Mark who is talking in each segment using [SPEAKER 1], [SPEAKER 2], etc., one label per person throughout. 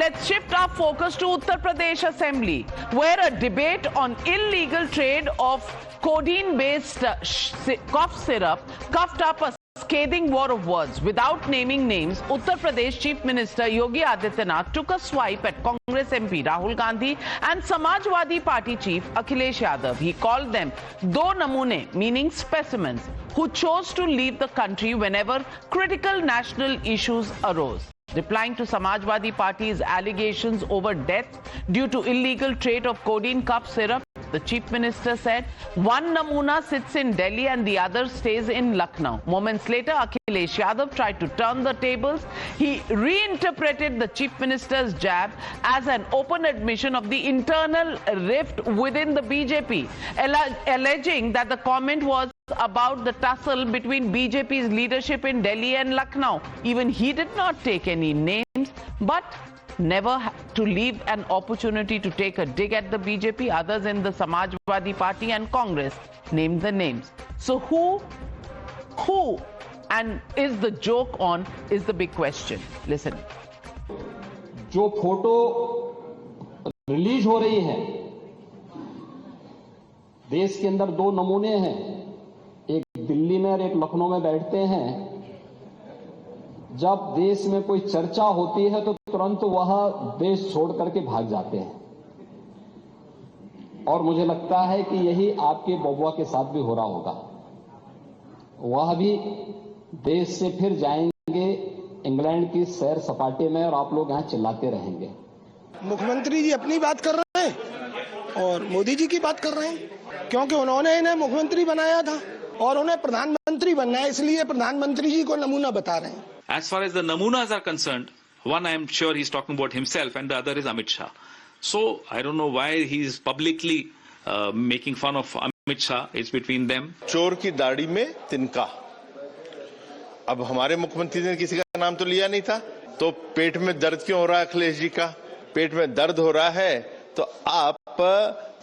[SPEAKER 1] let's shift our focus to Uttar Pradesh Assembly, where a debate on illegal trade of codeine-based cough syrup coughed up a scathing war of words. Without naming names, Uttar Pradesh Chief Minister Yogi Adityanath took a swipe at Congress MP Rahul Gandhi and Samajwadi Party Chief Akhilesh Yadav. He called them do namune, meaning specimens, who chose to leave the country whenever critical national issues arose. Replying to Samajwadi Party's allegations over death due to illegal trade of codeine cough syrup, the Chief Minister said, one namuna sits in Delhi and the other stays in Lucknow. Moments later, Akhilesh Yadav tried to turn the tables. He reinterpreted the Chief Minister's jab as an open admission of the internal rift within the BJP, alleging that the comment was about the tussle between BJP's leadership in Delhi and Lucknow. Even he did not take any names, but never to leave an opportunity to take a dig at the BJP. Others in the Samajwadi Party and Congress named the names. So who and is the joke on is the big question. Listen.
[SPEAKER 2] जो photo release हो रही है, देश के अंदर दो नमूने हैं, एक दिल्ली में और एक लखनऊ में बैठते हैं। जब देश में कोई चर्चा होती है तो तुरंत वह देश छोड़ करके भाग जाते हैं, और मुझे लगता है कि यही आपके बबुआ के साथ भी हो रहा होगा। वह भी देश से फिर जाएंगे इंग्लैंड की सैर सपाटे में, और आप लोग यहां चिल्लाते रहेंगे।
[SPEAKER 3] मुख्यमंत्री जी अपनी बात कर रहे हैं और मोदी जी की बात कर रहे हैं, क्योंकि उन्होंने इन्हें मुख्यमंत्री बनाया था और उन्हें प्रधानमंत्री बनना है, इसलिए प्रधानमंत्री जी को नमूना बता रहे हैं।
[SPEAKER 4] As far as the namunas are concerned, one I am sure he's talking about himself and the other is Amit Shah. So I don't know why he's publicly making fun of Amit Shah. It's between them.
[SPEAKER 5] चोर की दाढ़ी में तिनका। अब हमारे मुख्यमंत्री ने किसी का नाम तो लिया नहीं था, तो पेट में दर्द क्यों हो रहा है अखिलेश जी का? पेट में दर्द हो रहा है तो आप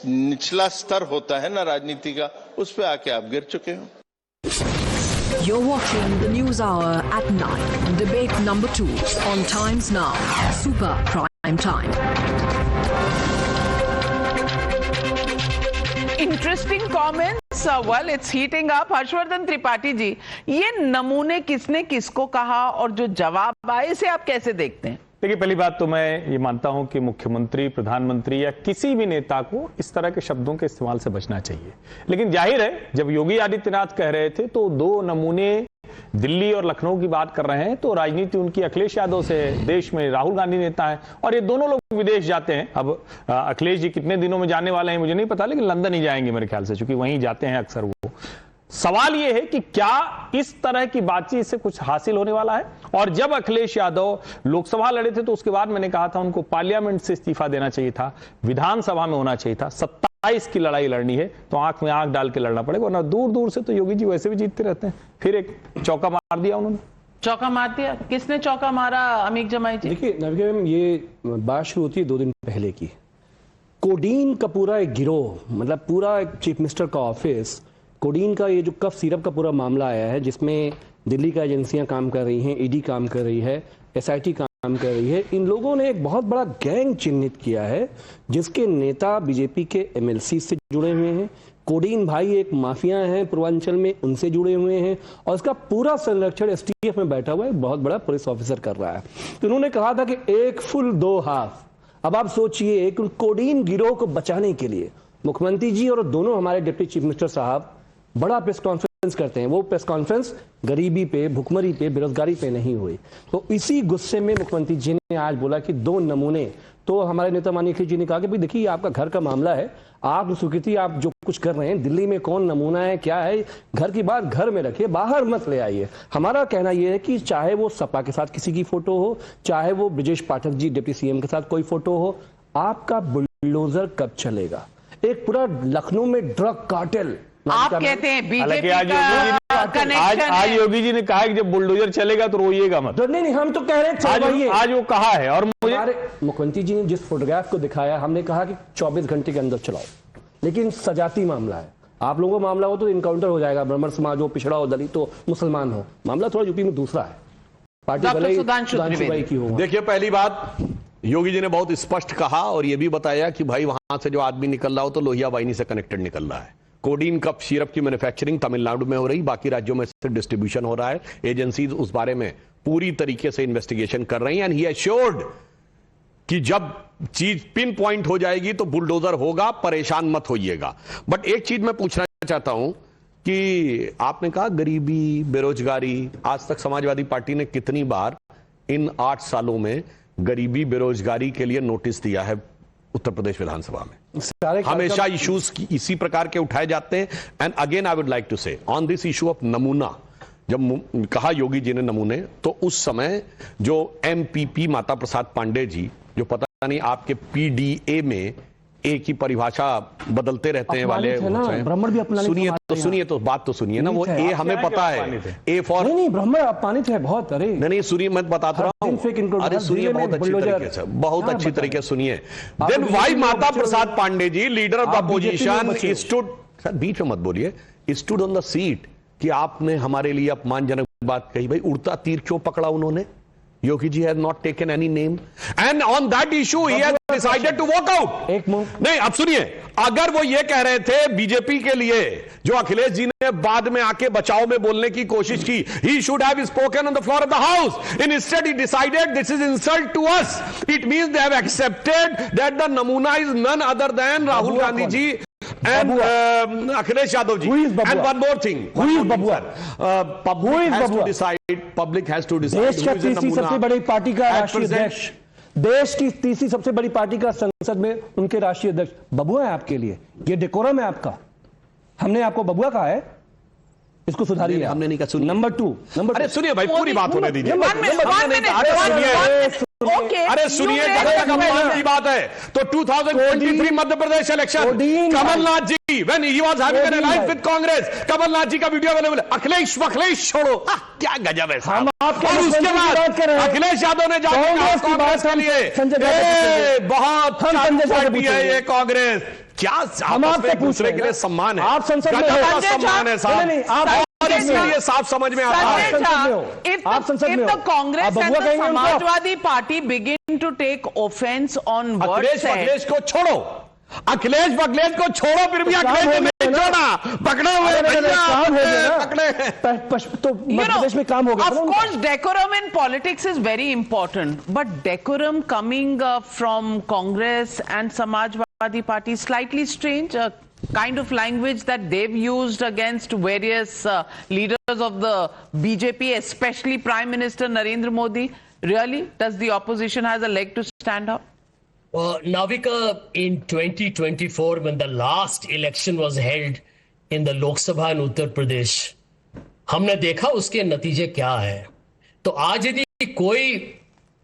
[SPEAKER 5] निचला स्तर होता है ना राजनीति का, उस पे आके आप गिर चुके हो।
[SPEAKER 6] You're watching the News Hour at 9. Debate number 2 on Times Now. Super Prime Time.
[SPEAKER 1] Interesting comments. Well, it's heating up. Harshvardhan Tripathi ji, ये नमूने किसने किसको कहा और जो जवाब आए इसे आप कैसे देखते हैं?
[SPEAKER 7] देखिए, पहली बात तो मैं ये मानता हूं कि मुख्यमंत्री, प्रधानमंत्री या किसी भी नेता को इस तरह के शब्दों के इस्तेमाल से बचना चाहिए। लेकिन जाहिर है, जब योगी आदित्यनाथ कह रहे थे तो दो नमूने दिल्ली और लखनऊ की बात कर रहे हैं, तो राजनीति उनकी अखिलेश यादव से, देश में राहुल गांधी नेता है और ये दोनों लोग विदेश जाते हैं। अब अखिलेश जी कितने दिनों में जाने वाले हैं मुझे नहीं पता, लेकिन लंदन ही जाएंगे मेरे ख्याल से, क्योंकि वहीं जाते हैं अक्सर वो। सवाल यह है कि क्या इस तरह की बातचीत से कुछ हासिल होने वाला है? और जब अखिलेश यादव लोकसभा लड़े थे तो उसके बाद मैंने कहा था उनको पार्लियामेंट से इस्तीफा देना चाहिए था, विधानसभा में होना चाहिए था। 27 की लड़ाई लड़नी है तो आंख में आंख डाल के लड़ना पड़ेगा, वरना दूर दूर से तो योगी जी वैसे भी जीतते रहते हैं। फिर एक चौका मार दिया उन्होंने।
[SPEAKER 1] चौका मार दिया? किसने चौका मारा अमीक जमाई जी?
[SPEAKER 8] देखिए नवीन मैम, ये बात शुरू होती है 2 दिन पहले की। कोडीन का पूरा एक गिरोह, मतलब पूरा एक चीफ मिनिस्टर का ऑफिस, कोडीन का ये जो कफ सिरप का पूरा मामला आया है, जिसमें दिल्ली का एजेंसियां काम कर रही हैं, ईडी काम कर रही है, एसआईटी काम कर रही है, इन लोगों ने एक बहुत बड़ा गैंग चिन्हित किया है जिसके नेता बीजेपी के एमएलसी से जुड़े हुए हैं। कोडीन भाई एक माफिया हैं पूर्वांचल में, उनसे जुड़े हुए हैं, और इसका पूरा संरक्षण एसटीएफ में बैठा हुआ एक बहुत बड़ा पुलिस ऑफिसर कर रहा है। तो उन्होंने कहा था कि एक फुल 2 हाफ। अब आप सोचिए, एक कोडीन गिरोह को बचाने के लिए मुख्यमंत्री जी और दोनों हमारे डिप्टी चीफ मिनिस्टर साहब बड़ा प्रेस कॉन्फ्रेंस करते हैं। वो प्रेस कॉन्फ्रेंस गरीबी पे, भुखमरी पे, बेरोजगारी पे नहीं हुई। तो इसी गुस्से में मुख्यमंत्री जी ने आज बोला कि 2 नमूने। तो हमारे नेता माननीय अखिलेश जी ने कहा कि भाई देखिए, आपका घर का मामला है, आप स्वीकृति आप जो कुछ कर रहे हैं, दिल्ली में कौन नमूना है, क्या है, घर की बात घर में रखिए, बाहर मत ले आइए। हमारा कहना यह है कि चाहे वो सपा के साथ किसी की फोटो हो, चाहे वो ब्रजेश पाठक जी डिप्टी सीएम के साथ कोई फोटो हो, आपका बुलडोजर कब चलेगा? एक पूरा लखनऊ में ड्रग कार्टेल
[SPEAKER 1] आप कहते हैं बीजेपी का कनेक्शन है।
[SPEAKER 7] आज योगी जी ने कहा है कि जब बुलडोजर चलेगा तो रोइएगा मत।
[SPEAKER 8] नहीं, हम तो कह रहे हैं
[SPEAKER 7] आज वो कहा है। और मुझे
[SPEAKER 8] मुख्यमंत्री जी ने जिस फोटोग्राफ को दिखाया, हमने कहा कि 24 घंटे के अंदर चलाओ, लेकिन सजाती मामला है। आप लोगों का मामला हो तो इनकाउंटर हो जाएगा, ब्राह्मण समाज हो, पिछड़ा हो, दलित हो, मुसलमान हो। मामला थोड़ा यूपी में दूसरा है, पार्टी भले ही सुधांशु भाई की हो।
[SPEAKER 9] देखिए, पहली बात योगी जी ने बहुत स्पष्ट कहा और यह भी बताया कि भाई वहां से जो आदमी निकल रहा हो तो लोहिया वाहिनी से कनेक्टेड निकल रहा है। कोडीन कफ सिरप की मैन्युफैक्चरिंग तमिलनाडु में हो रही, बाकी राज्यों में से डिस्ट्रीब्यूशन हो रहा है। एजेंसीज उस बारे में पूरी तरीके से इन्वेस्टिगेशन कर रही हैं एंड ही एश्योर्ड कि जब चीज पिन पॉइंट हो जाएगी तो बुलडोजर होगा, परेशान मत होइएगा। बट एक चीज मैं पूछना चाहता हूं कि आपने कहा गरीबी, बेरोजगारी, आज तक समाजवादी पार्टी ने कितनी बार इन 8 सालों में गरीबी बेरोजगारी के लिए नोटिस दिया है उत्तर प्रदेश विधानसभा में? हमेशा इश्यूज इसी प्रकार के उठाए जाते हैं। And again I would like to say on this issue of नमूना, जब कहा योगी जी ने नमूने, तो उस समय जो एमपीपी माता प्रसाद पांडे जी, जो पता नहीं आपके पीडीए में ए की परिभाषा बदलते रहते हैं वाले,
[SPEAKER 8] ब्राह्मण भी अपना,
[SPEAKER 9] सुनिए तो बात तो सुनिए ना, वो ए हमें पता है, ए फॉर
[SPEAKER 8] नहीं, ब्राह्मण अपमानित है बहुत। अरे
[SPEAKER 9] नहीं सुनिए, मैं बताता रहा हूं, अरे सुनिए बहुत अच्छी तरीके से, बहुत अच्छी तरीके से सुनिए। Then why Mata Prasad Pandey ji, leader of the opposition, stood, sir बीच में मत बोलिए, स्टूड ऑन द सीट कि आपने हमारे लिए अपमानजनक बात कही। भाई उड़ता तीर क्यों पकड़ा उन्होंने? Yogi ji has not taken any name and on that issue he has decided to walk out.
[SPEAKER 8] एक
[SPEAKER 9] नहीं, अब सुनिए, अगर वो ये कह रहे थे बीजेपी के लिए, जो अखिलेश जी ने बाद में आके बचाव में बोलने की कोशिश की, he should have spoken on the floor of the house. Instead he decided this is insult to us. It means they have accepted that the namuna is none other than Rahul Gandhi ji and Akhilesh Yadav ji. And one more thing.
[SPEAKER 8] Who is Babua?
[SPEAKER 9] Public has to decide. Public has to decide.
[SPEAKER 8] देश का तीसरी सबसे बड़ी party का राष्ट्रीय अध्यक्ष, देश की तीसरी सबसे बड़ी पार्टी का संसद में उनके राष्ट्रीय अध्यक्ष बबुआ है आपके लिए? ये डेकोरम है आपका? हमने आपको बबुआ कहा है? इसको सुधारिए।
[SPEAKER 9] हमने नहीं कहा।
[SPEAKER 8] नंबर 2,
[SPEAKER 9] अरे सुनिए भाई, पूरी बात होने दीजिए।
[SPEAKER 1] अरे
[SPEAKER 9] सुनिए, जब तक अपमान की बात है तो 2023 Madhya Pradesh election, Kamalnath ji when he was having an alliance with Congress, Kamalnath ji का वीडियो अवेलेबल है। अखिलेश छोड़ो, क्या गजब है साहब। और उसके बाद अखिलेश यादव ने जाकर कांग्रेस के लिए बहुत पार्टी है ये कांग्रेस, क्या हम आपसे दूसरे के लिए सम्मान है?
[SPEAKER 8] आप संसद में हो,
[SPEAKER 9] सम्मान है साहब, और इसलिए साफ समझ में आता है।
[SPEAKER 8] आप संसद में हो,
[SPEAKER 1] the Congress and the Samajwadi Party begin to take offense on what said.
[SPEAKER 9] Akhilesh को छोड़ो, अखिलेश को छोड़ो, फिर भी अखिलेश को नहीं छोड़ा, पकड़े हुए
[SPEAKER 8] तो मध्य प्रदेश में काम हो गया।
[SPEAKER 1] Of course, decorum in politics is very important, but decorum coming from Congress and Samajwadi Party is slightly strange. Kind of language that they've used against various leaders of the BJP, especially Prime Minister Narendra Modi. Really, does the opposition has a leg to stand up?
[SPEAKER 10] Navika, in 2024, when the last election was held in the Lok Sabha in Uttar Pradesh, हमने देखा उसके नतीजे क्या है। तो आज यदि कोई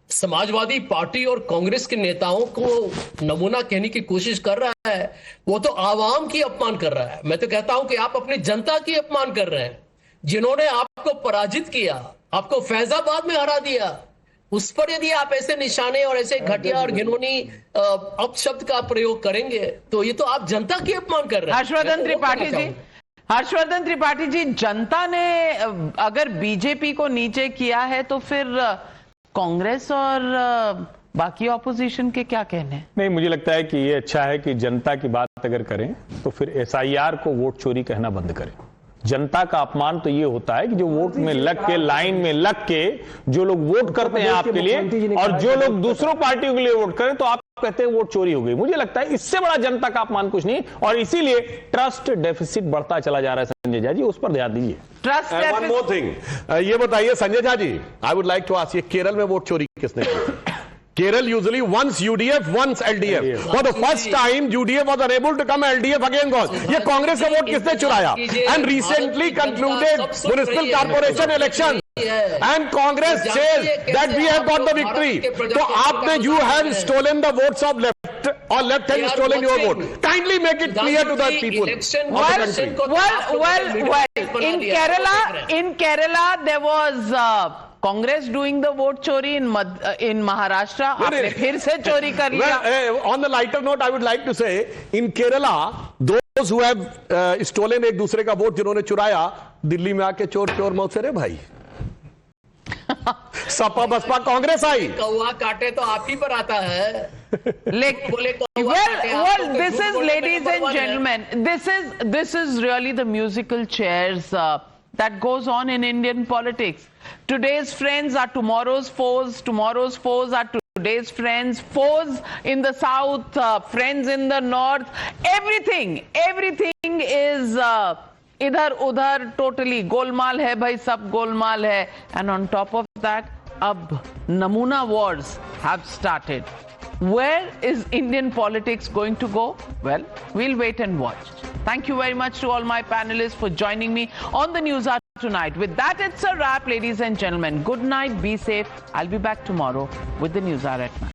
[SPEAKER 10] समाजवादी पार्टी और कांग्रेस के नेताओं को नमूना कहने की कोशिश कर रहा है, वो तो आवाम की अपमान कर रहा है। मैं तो कहता हूं कि आप अपनी जनता की अपमान कर रहे हैं, जिन्होंने आपको पराजित किया, आपको फैजाबाद में हरा दिया। उस पर यदि आप ऐसे निशाने और ऐसे घटिया और घिनौनी अपशब्द का प्रयोग करेंगे, तो ये तो आप जनता की अपमान कर रहे हैं।
[SPEAKER 1] हर्षवर्धन त्रिपाठी जी, जनता ने अगर बीजेपी को नीचे किया है तो फिर कांग्रेस और बाकी ऑपोजिशन के क्या कहने हैं?
[SPEAKER 7] नहीं, मुझे लगता है कि ये अच्छा है कि जनता की बात अगर करें तो फिर एसआईआर को वोट चोरी कहना बंद करें। जनता का अपमान तो ये होता है कि जो वोट में लग के, लाइन में लग के जो लोग वोट करते हैं आपके लिए, और जो लोग दूसरों पार्टियों के लिए वोट करें तो आप कहते हैं वोट चोरी हो गई। मुझे लगता है इससे बड़ा जनता का अपमान कुछ नहीं, और इसीलिए ट्रस्ट डेफिसिट बढ़ता चला जा रहा है। संजय झा जी, उस पर ध्यान दीजिए।
[SPEAKER 1] ट्रस्ट
[SPEAKER 9] वन मोर थिंग, ये बताइए Sanjay Jha ji, I would like to ask, ये केरल में वोट चोरी किसने की? Kerala usually once UDF, once LDF. For the first time, UDF was unable to come, LDF again gone. ये कांग्रेस का वोट किसने चुराया? And recently concluded municipal corporation election. And Congress says that we have got the victory. तो आपने, you have stolen the votes of left, or left has stolen your vote. Kindly make it clear to the people of the country.
[SPEAKER 1] Well, in Kerala there was Congress doing the vote chori in Maharashtra. आपने फिर से चोरी कर लिया।
[SPEAKER 9] On the lighter note, I would like to say, in Kerala, those who have stolen एक दूसरे का vote, जिन्होंने चुराया, दिल्ली में आके चोर चोर मौत से रे भाई। सपा बसपा कांग्रेस आई।
[SPEAKER 10] कौवा काटे तो आप ही पर आता है।
[SPEAKER 1] Well, this is, ladies and gentlemen, this is really the musical chairs that goes on in Indian politics. Today's friends are tomorrow's foes. Tomorrow's foes are today's friends. Foes in the south, friends in the north. Everything is idhar udhar, totally golmaal hai bhai, sab golmaal hai. And on top of that, ab Namuna wars have started. Where is Indian politics going to go? Well, we'll wait and watch. Thank you very much to all my panelists for joining me on the News Hour tonight. With that, it's a wrap, ladies and gentlemen. Good night, be safe. I'll be back tomorrow with the News Hour at 9.